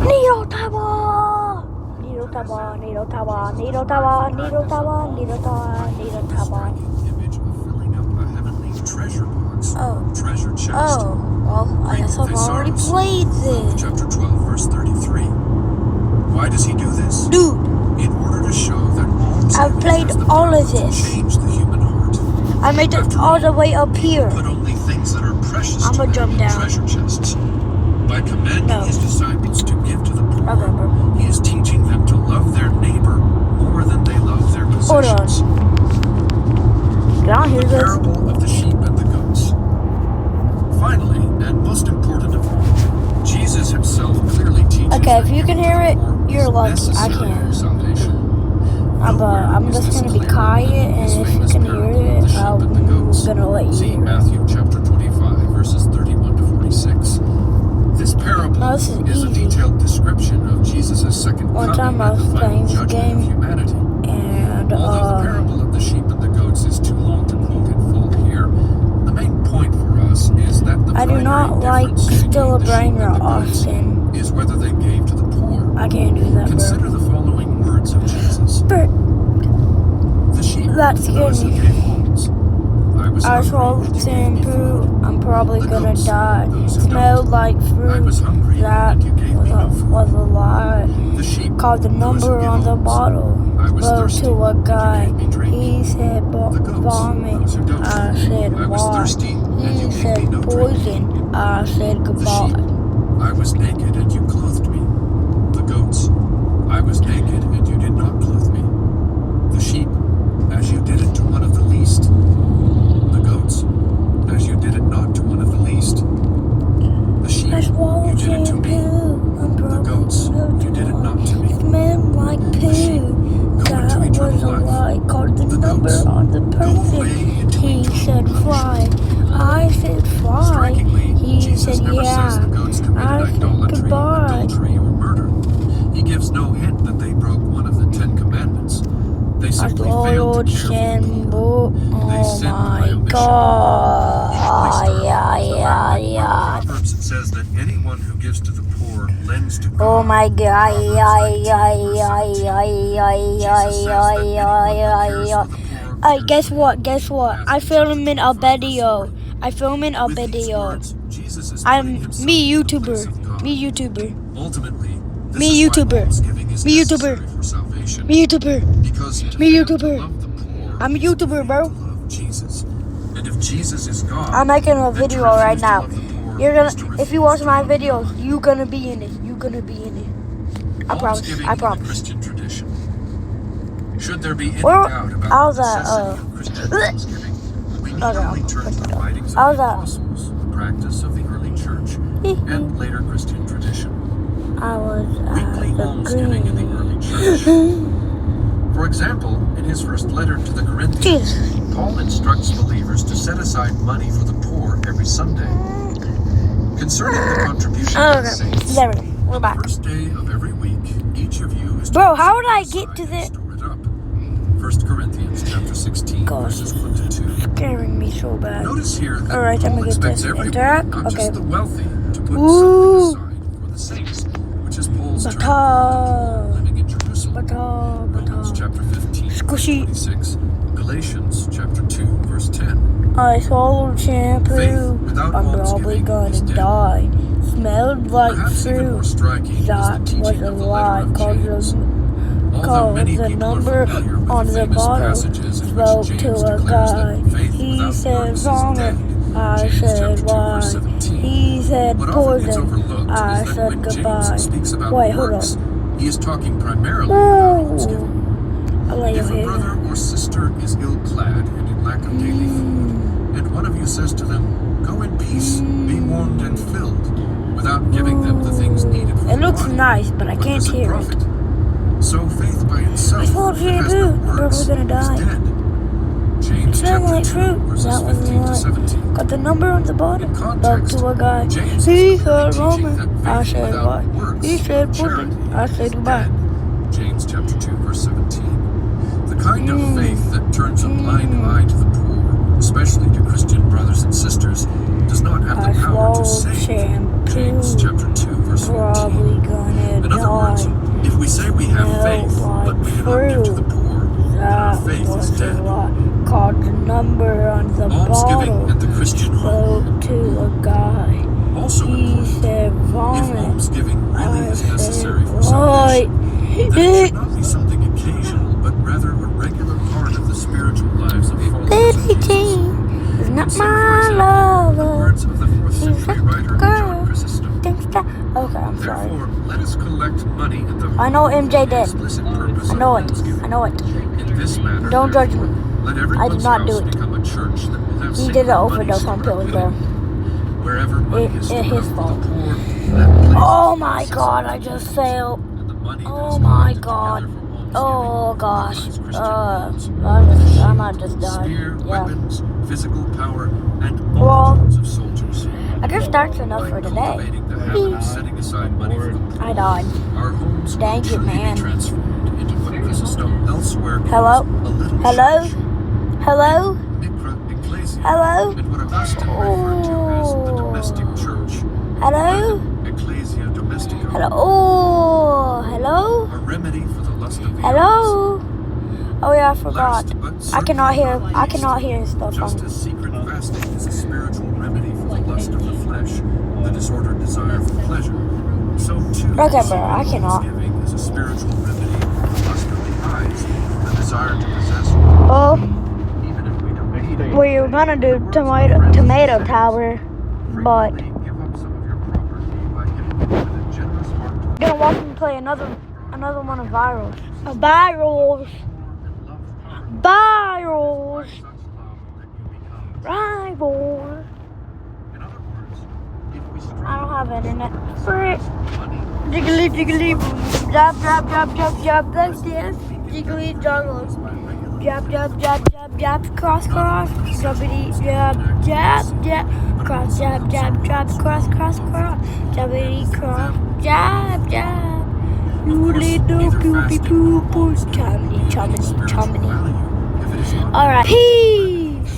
Needoh tWO! Needoh tWO, Needoh tWO, Needoh tWO, Needoh tWO, Needoh tWO, Needoh tWO. Image of filling up a heavenly treasure box, treasure chest. Oh, well, I guess I've already played this. Chapter 12, verse 33. Why does he do this? Dude, in order to show that I've played all of this. Change the human heart. I made it all the way up here. Put only things that are precious I'm gonna jump down. Treasure chests. By commanding his disciples to give to the poor, Remember. he is teaching them to love their neighbor more than they love their possessions. Hold on. Can I hear The this? parable of the sheep and the goats. Finally, and most important of all, Jesus himself clearly teaches. Okay, if you can hear it, you're lucky. I can't. I'm just gonna be quiet, and if you can hear it, I'm gonna let you see hear it. Matthew chapter 25, verses 31 to 46. This parable is a detailed description of Jesus' second One coming time I and was the playing final this judgment game, of humanity. and Although the parable of the sheep and the goats is too long to quote in full here, the main point for us is that the I do not like Still a Brainer often. is whether they gave to the poor. I can't do that, Consider bro. the following words of Jesus. But The sheep that scared those who me. gave alms. I swallowed shampoo. I'm probably gonna die. Smelled like fruit. That was a lie. Called the number on the bottle. Spoke to a guy. He said vomit. I said why. He said poison. I said goodbye. I was naked and you clothed me. The goats. I was naked and you did not clothe me. The sheep, as you did it to one of the least. The goats, as you did it not to one of the least. The sheep, you did it to me. The goats, you did it not to me. Smelled like poo. That was a lie. Called the number on the person. He said fly. I said fly. He said yeah. I said goodbye. He gives no hint that they broke one of the 10 Commandments. They simply failed to care for the poor. Oh my god. Yeah. Proverbs says that anyone who gives to the poor lends to God. Oh my god. Hey, guess what? I film in a video. I'm me YouTuber. Ultimately, Me YouTuber. I'm a YouTuber, bro. Jesus. And if Jesus is God, I'm making a video right now. You're gonna, if you watch my videos, you're gonna be in it. I promise. Christian tradition. Should there be any Well, doubt about I was the at, necessity of Christian almsgiving, we need only turn to the writings of I was the at- apostles, the practice of the early church, and later Christian tradition. I was Weekly at the almsgiving in the green. early church. For example, in his first letter to the Corinthians, Paul instructs believers to set aside money for the poor every Sunday. Concerning the contribution of the saints, There we're back. first day of every week, each of you is to Bro, how would I set get to aside and this? store it up. 1 Corinthians chapter 16, Gosh. verses 1 to 2. Scaring me so bad. Notice here that Alright, I'm Paul gonna get expects this. everyone, Interact? not Okay. just the wealthy, to put Ooh. something aside for the saints, which is Paul's term Bata. living in Jerusalem. Bata. Romans chapter 15, verse Squishy. 26. Galatians chapter 2, verse 10. I swallowed shampoo. without I'm probably almsgiving gonna is dead. die. Smelled like Perhaps even more fruit. striking is the That was teaching a of the lie. letter of James. Although Called many the people are number familiar with on the the famous bottle. passages in Spoke which to James a declares guy. that faith He without said works is vomit. dead. I James said chapter 2, why. verse 17. He said What often gets poison. overlooked I is that said when goodbye. James speaks about Wait, hold works, on. he is talking primarily about Ooh. almsgiving. I'll let you If a hear. brother or sister is ill-clad and in lack of daily food, and one of you says to them, "Go in peace, be warmed and filled," without giving them the things needed for It the looks body, nice, but I what can't does hear it. profit? So faith by itself, I swallowed that has shampoo. no I'm works, probably gonna die. is dead. James Smelled chapter like 2, fruit. verses That was 15 to a lie. 17. Got the number on the bottom. In Spoke context, to a guy. James He is said clearly teaching vomit. that I faith said without why. works He said of charity poison. I said is goodbye. dead. James chapter 2, verse 17. The kind of faith that turns a blind eye to the poor, especially to Christian brothers and sisters, does not have I the power to swallowed save. shampoo. James chapter 2, verse 14. Probably gonna number on the Almsgiving bottle at the Christian home. spoke to a guy. Also He important, said, if vomit. almsgiving really I is said, necessary for what? salvation, then it should not be something occasional, but rather a regular part of the spiritual lives of followers of Billie Jesus. Jean is not Consider, for my example, the lover. words of the 4th She's century just a writer girl. John Chrysostom. Thinks that. Okay, I'm sorry. Therefore, let us collect money in the I know hope MJ of the did. explicit purpose I of know it. almsgiving. I know it. In this manner, Don't judge therefore, me. let I everyone's did not do house it. become a church that will have He sacred did an money overdose on stored pills, up bro. within. Wherever money is stored His up for fault. the poor, that place Oh is my God! I accessible just to failed. and the money that Oh is my collected God. together for almsgiving Oh gosh. provides Christian homes. I might just die. Spear, Yeah. weapons, physical power, and Well, multitudes of soldiers. I guess that's enough By for today. cultivating the habit of setting aside money for the poor, I died. our homes Dang will it, truly man. be transformed into what Chrysostom elsewhere Hello? calls a little Hello? church. Hello? Micra ecclesia. Hello? And what Augustine referred to as the domestic church. Hello? Latin Ecclesia domestica. Hello? Oh, hello? A remedy for the lust of the eyes. Hello? Oh yeah, I forgot. Last, but I cannot hear. certainly not I least, cannot hear stuff just on. as secret fasting is a spiritual remedy for the lust of the flesh, the disordered desire for pleasure, so too Okay, bro, I cannot. almsgiving is a spiritual remedy for the lust of the eyes, the desire to possess Oh, even if we don't we were gonna do tomato tower, but frequently give up some of your property by giving it with a generous heart to the gonna watch him play another one of virals. Virals. Virals. such love that you become. Rivals. In other words, if we strive I don't have internet. for Frick. money, Jiggly, jiggly, jab, jab, jab, jab, jab, like this. Jiggly, juggle. Jab, jab, jab, jab, jab, cross, cross. Jubbity, jab, jab, jab. Cross, jab, jab, jab, cross, cross, cross. Jubbity, cross, jab, jab. You little poopy poo poo. Chomity, chomity, chomity. if it is not Alright, peace.